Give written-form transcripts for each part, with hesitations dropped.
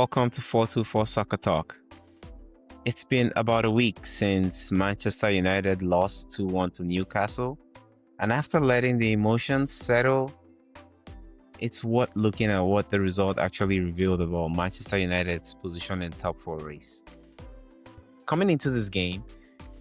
welcome to 424 Soccer Talk. It's been about a week since Manchester United lost 2-1 to Newcastle, and after letting the emotions settle, it's looking at what the result actually revealed about Manchester United's position in top 4 race. Coming into this game,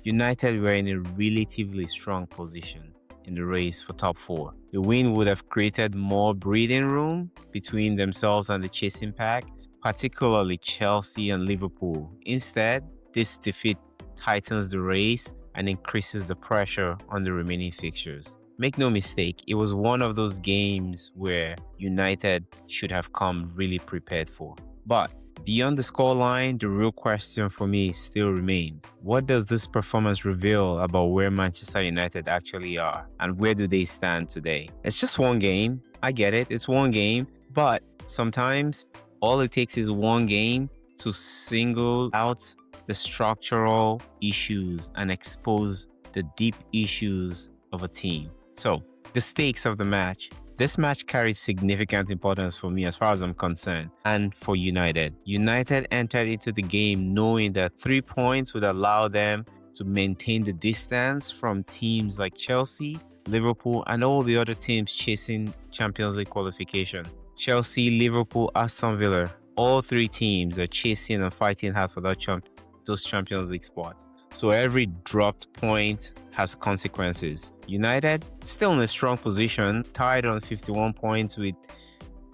United were in a relatively strong position in the race for top 4. The win would have created more breathing room between themselves and the chasing pack, particularly Chelsea and Liverpool. Instead, this defeat tightens the race and increases the pressure on the remaining fixtures. Make no mistake, it was one of those games where United should have come really prepared for. But beyond the scoreline, the real question for me still remains. What does this performance reveal about where Manchester United actually are? And where do they stand today? It's just one game. I get it. It's one game. But sometimes all it takes is one game to single out the structural issues and expose the deep issues of a team. So, the stakes of the match. This match carries significant importance for me as far as I'm concerned, and for United. United entered into the game knowing that 3 points would allow them to maintain the distance from teams like Chelsea, Liverpool, and all the other teams chasing Champions League qualification. Chelsea, Liverpool, Aston Villa, all 3 teams are chasing and fighting hard for those Champions League spots. So every dropped point has consequences. United still in a strong position, tied on 51 points with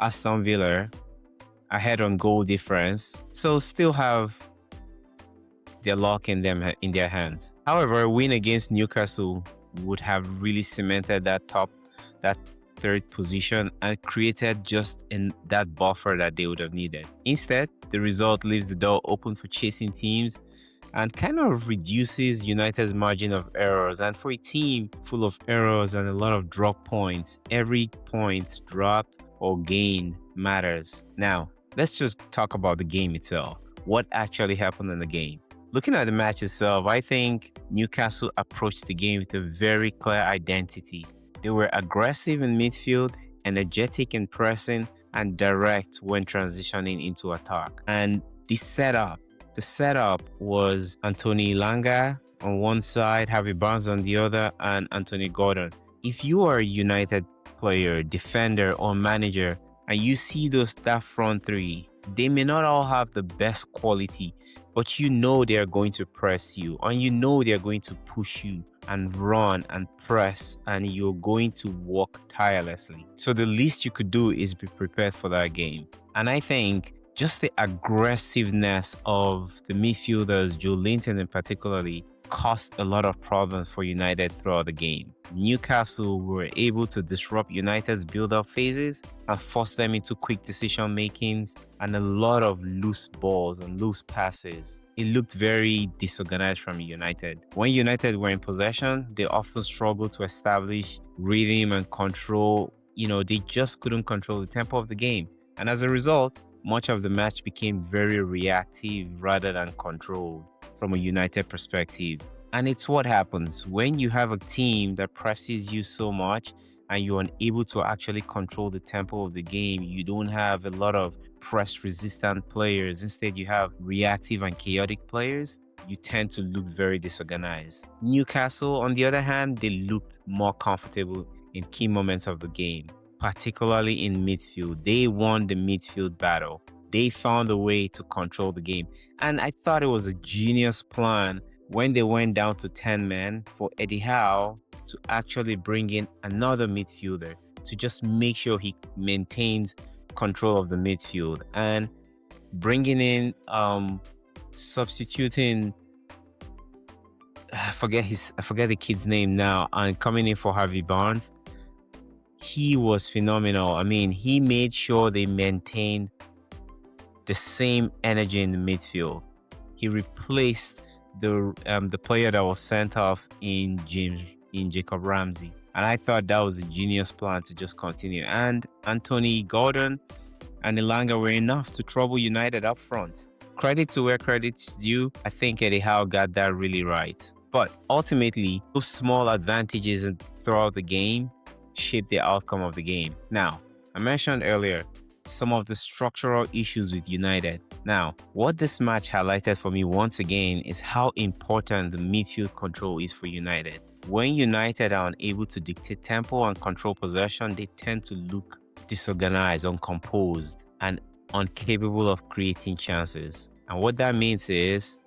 Aston Villa, ahead on goal difference. So still have their luck in their hands. However, a win against Newcastle would have really cemented that 3rd position and created just in that buffer that they would have needed. Instead, the result leaves the door open for chasing teams and kind of reduces United's margin of errors. And for a team full of errors and a lot of drop points, every point dropped or gained matters. Now, let's just talk about the game itself. What actually happened in the game? Looking at the match itself, I think Newcastle approached the game with a very clear identity. They were aggressive in midfield, energetic in pressing, and direct when transitioning into attack. And the setup was Anthony Elanga on one side, Harvey Barnes on the other, and Anthony Gordon. If you are a United player, defender, or manager, and you see that front 3, they may not all have the best quality, but you know they are going to press you, and you know they are going to push you and run and press, and you're going to work tirelessly. So the least you could do is be prepared for that game. And I think just the aggressiveness of the midfielders, Joe Linton in particularly, caused a lot of problems for United throughout the game. Newcastle were able to disrupt United's build-up phases and force them into quick decision makings and a lot of loose balls and loose passes. It looked very disorganized from United. When United were in possession, they often struggled to establish rhythm and control. They just couldn't control the tempo of the game. And as a result, much of the match became very reactive rather than controlled from a United perspective. And it's what happens when you have a team that presses you so much and you're unable to actually control the tempo of the game. You don't have a lot of press resistant players. Instead, you have reactive and chaotic players. You tend to look very disorganized. Newcastle, on the other hand, they looked more comfortable in key moments of the game, particularly in midfield. They won the midfield battle. They found a way to control the game. And I thought it was a genius plan when they went down to 10 men for Eddie Howe to actually bring in another midfielder to just make sure he maintains control of the midfield, and bringing in substituting I forget the kid's name now, and coming in for Harvey Barnes. He was phenomenal. I mean, he made sure they maintained the same energy in the midfield. He replaced the player that was sent off in Jacob Ramsey. And I thought that was a genius plan to just continue. And Anthony Gordon and Elanga were enough to trouble United up front. Credit to where credit's due. I think Eddie Howe got that really right. But ultimately, those small advantages throughout the game shaped the outcome of the game. Now, I mentioned earlier some of the structural issues with United. Now, what this match highlighted for me once again is how important the midfield control is for United. When United are unable to dictate tempo and control possession, they tend to look disorganized, uncomposed, and incapable of creating chances. And what that means is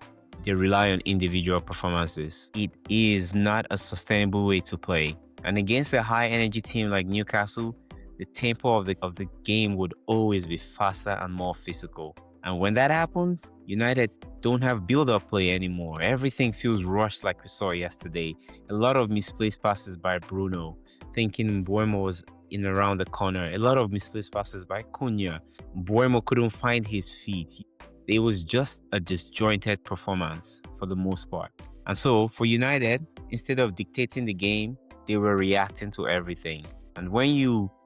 they rely on individual performances. It is not a sustainable way to play. And against a high energy team like Newcastle, the tempo of the game would always be faster and more physical. And when that happens, United don't have build-up play anymore. Everything feels rushed like we saw yesterday. A lot of misplaced passes by Bruno, thinking Buemo was in around the corner. A lot of misplaced passes by Cunha. Buemo couldn't find his feet. It was just a disjointed performance for the most part. And so for United, instead of dictating the game, they were reacting to everything. And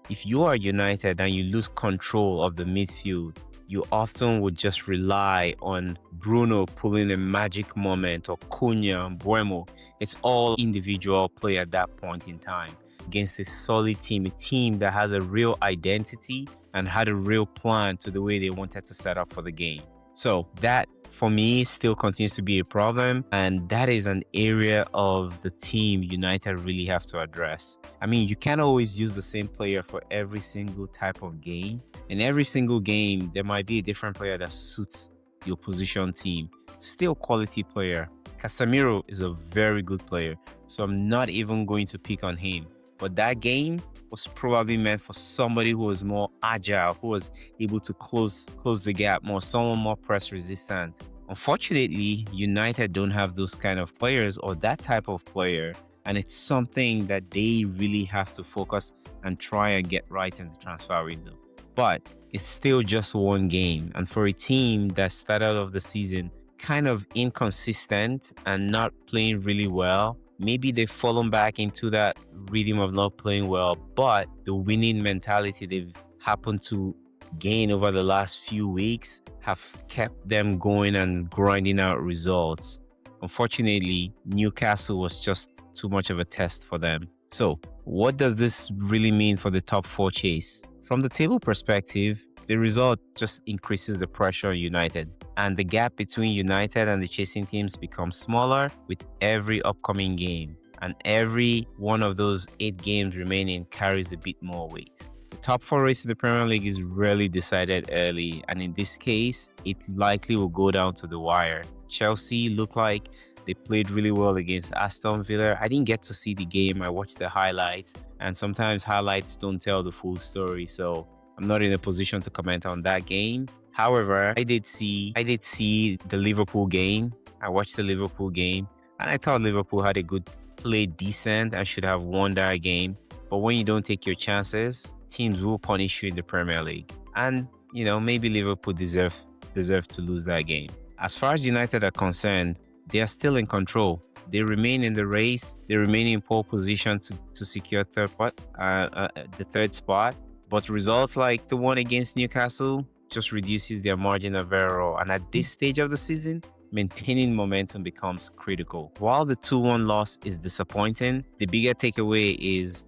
if you are United and you lose control of the midfield, you often would just rely on Bruno pulling a magic moment, or Cunha and Buemo. It's all individual play at that point in time against a solid team, a team that has a real identity and had a real plan to the way they wanted to set up for the game. So that, for me, still continues to be a problem, and that is an area of the team United really have to address. I mean, you can't always use the same player for every single type of game. In every single game, there might be a different player that suits the opposition team. Still quality player. Casemiro is a very good player, so I'm not even going to pick on him. But that game was probably meant for somebody who was more agile, who was able to close the gap more, someone more press resistant. Unfortunately, United don't have those kind of players or that type of player, and it's something that they really have to focus and try and get right in the transfer window. But it's still just one game, and for a team that started off the season kind of inconsistent and not playing really well, maybe they've fallen back into that rhythm of not playing well, but the winning mentality they've happened to gain over the last few weeks have kept them going and grinding out results. Unfortunately, Newcastle was just too much of a test for them. So, what does this really mean for the top four chase? From the table perspective, the result just increases the pressure on United, and the gap between United and the chasing teams becomes smaller with every upcoming game, and every one of those 8 games remaining carries a bit more weight. The top 4 race in the Premier League is rarely decided early, and in this case, it likely will go down to the wire. Chelsea look like they played really well against Aston Villa. I didn't get to see the game. I watched the highlights, and sometimes highlights don't tell the full story, so I'm not in a position to comment on that game. However, I did see the Liverpool game. I watched the Liverpool game, and I thought Liverpool had a good play, decent, and should have won that game. But when you don't take your chances, teams will punish you in the Premier League. And, maybe Liverpool deserve to lose that game. As far as United are concerned, they are still in control. They remain in the race. They remain in pole position to secure the third spot. But results like the one against Newcastle just reduces their margin of error. And at this stage of the season, maintaining momentum becomes critical. While the 2-1 loss is disappointing, the bigger takeaway is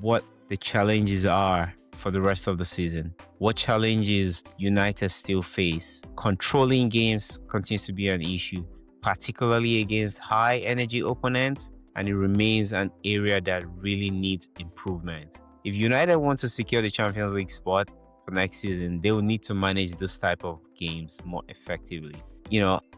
what the challenges are for the rest of the season. What challenges United still face? Controlling games continues to be an issue, particularly against high energy opponents, and it remains an area that really needs improvement. If United want to secure the Champions League spot for next season, they will need to manage this type of games more effectively.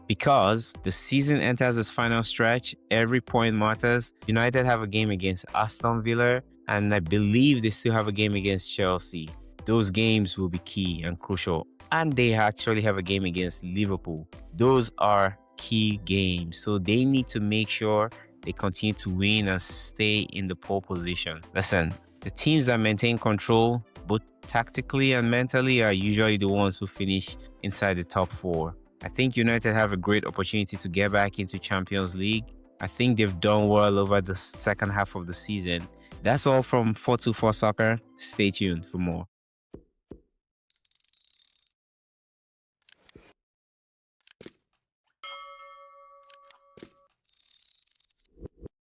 Because the season enters its final stretch, every point matters. United have a game against Aston Villa, and I believe they still have a game against Chelsea. Those games will be key and crucial. And they actually have a game against Liverpool. Those are key games. So they need to make sure they continue to win and stay in the pole position. Listen, the teams that maintain control, both tactically and mentally, are usually the ones who finish inside the top 4. I think United have a great opportunity to get back into Champions League. I think they've done well over the second half of the season. That's all from 424 Soccer. Stay tuned for more.